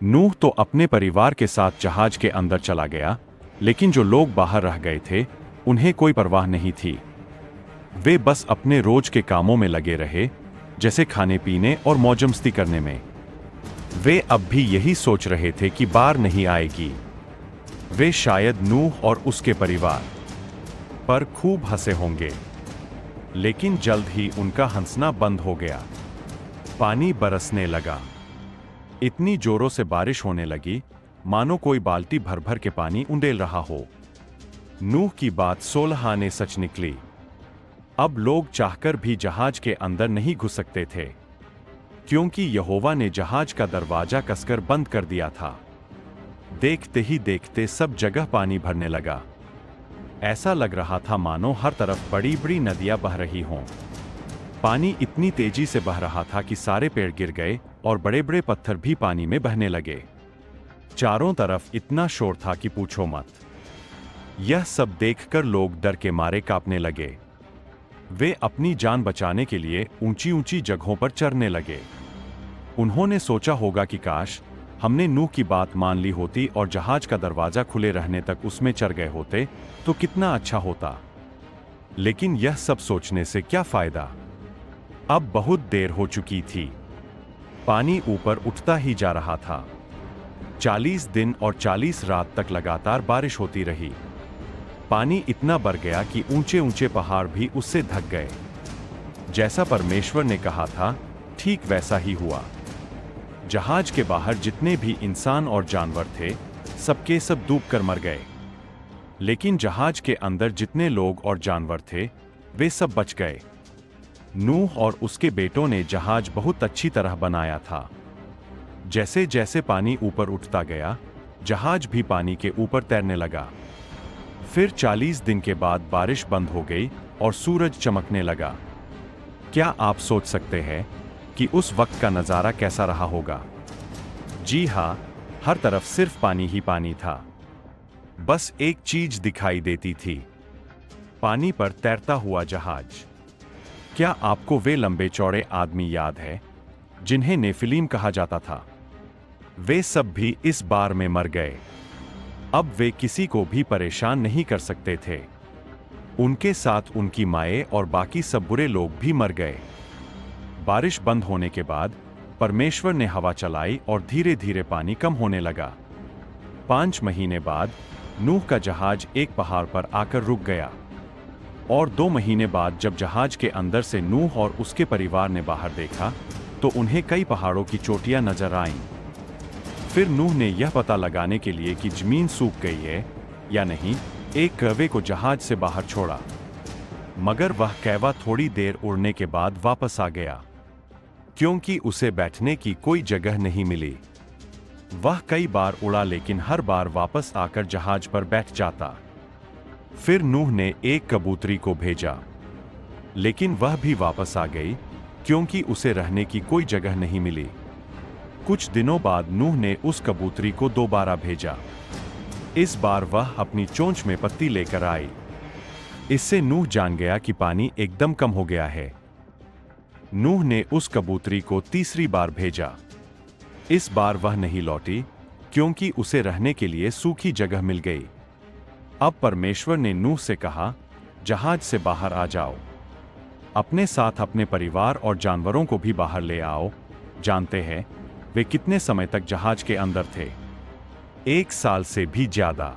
नूह तो अपने परिवार के साथ जहाज के अंदर चला गया, लेकिन जो लोग बाहर रह गए थे उन्हें कोई परवाह नहीं थी। वे बस अपने रोज के कामों में लगे रहे, जैसे खाने पीने और मौज-मस्ती करने में। वे अब भी यही सोच रहे थे कि बाढ़ नहीं आएगी। वे शायद नूह और उसके परिवार पर खूब हंसे होंगे, लेकिन जल्द ही उनका हंसना बंद हो गया। पानी बरसने लगा। इतनी जोरों से बारिश होने लगी मानो कोई बाल्टी भर भर के पानी उंडेल रहा हो। नूह की बात 16 आने सच निकली। अब लोग चाहकर भी जहाज के अंदर नहीं घुस सकते थे, क्योंकि यहोवा ने जहाज का दरवाजा कसकर बंद कर दिया था। देखते ही देखते सब जगह पानी भरने लगा। ऐसा लग रहा था मानो हर तरफ बड़ी बड़ी नदियां बह रही हों। पानी इतनी तेजी से बह रहा था कि सारे पेड़ गिर गए और बड़े बड़े पत्थर भी पानी में बहने लगे। चारों तरफ इतना शोर था कि पूछो मत। यह सब देखकर लोग डर के मारे कांपने लगे। वे अपनी जान बचाने के लिए ऊंची ऊंची जगहों पर चढ़ने लगे। उन्होंने सोचा होगा कि काश हमने नूह की बात मान ली होती और जहाज का दरवाजा खुले रहने तक उसमें चढ़ गए होते तो कितना अच्छा होता। लेकिन यह सब सोचने से क्या फायदा। अब बहुत देर हो चुकी थी। पानी ऊपर उठता ही जा रहा था। 40 दिन और 40 रात तक लगातार बारिश होती रही। पानी इतना बढ़ गया कि ऊंचे ऊंचे पहाड़ भी उससे ढक गए। जैसा परमेश्वर ने कहा था, ठीक वैसा ही हुआ। जहाज के बाहर जितने भी इंसान और जानवर थे, सबके सब डूबकर मर गए। लेकिन जहाज के अंदर जितने लोग और जानवर थे, वे सब बच गए। नूह और उसके बेटों ने जहाज बहुत अच्छी तरह बनाया था। जैसे जैसे पानी ऊपर उठता गया, जहाज भी पानी के ऊपर तैरने लगा। फिर 40 दिन के बाद बारिश बंद हो गई और सूरज चमकने लगा। क्या आप सोच सकते हैं कि उस वक्त का नज़ारा कैसा रहा होगा? जी हाँ, हर तरफ सिर्फ पानी ही पानी था। बस एक चीज दिखाई देती थी, पानी पर तैरता हुआ जहाज। क्या आपको वे लंबे चौड़े आदमी याद है जिन्हें नेफिलीम कहा जाता था? वे सब भी इस बार में मर गए। अब वे किसी को भी परेशान नहीं कर सकते थे। उनके साथ उनकी माएँ और बाकी सब बुरे लोग भी मर गए। बारिश बंद होने के बाद परमेश्वर ने हवा चलाई और धीरे धीरे पानी कम होने लगा। 5 महीने बाद नूह का जहाज एक पहाड़ पर आकर रुक गया। और 2 महीने बाद जब जहाज के अंदर से नूह और उसके परिवार ने बाहर देखा तो उन्हें कई पहाड़ों की चोटियां नजर आईं। फिर नूह ने यह पता लगाने के लिए कि जमीन सूख गई है या नहीं, एक कौवे को जहाज से बाहर छोड़ा, मगर वह कौवा थोड़ी देर उड़ने के बाद वापस आ गया, क्योंकि उसे बैठने की कोई जगह नहीं मिली। वह कई बार उड़ा लेकिन हर बार वापस आकर जहाज पर बैठ जाता। फिर नूह ने एक कबूतरी को भेजा, लेकिन वह भी वापस आ गई, क्योंकि उसे रहने की कोई जगह नहीं मिली। कुछ दिनों बाद नूह ने उस कबूतरी को दोबारा भेजा। इस बार वह अपनी चोंच में पत्ती लेकर आई। इससे नूह जान गया कि पानी एकदम कम हो गया है। नूह ने उस कबूतरी को तीसरी बार भेजा। इस बार वह नहीं लौटी, क्योंकि उसे रहने के लिए सूखी जगह मिल गई। अब परमेश्वर ने नूह से कहा, जहाज से बाहर आ जाओ। अपने साथ अपने परिवार और जानवरों को भी बाहर ले आओ। जानते हैं वे कितने समय तक जहाज के अंदर थे? 1 साल से भी ज्यादा।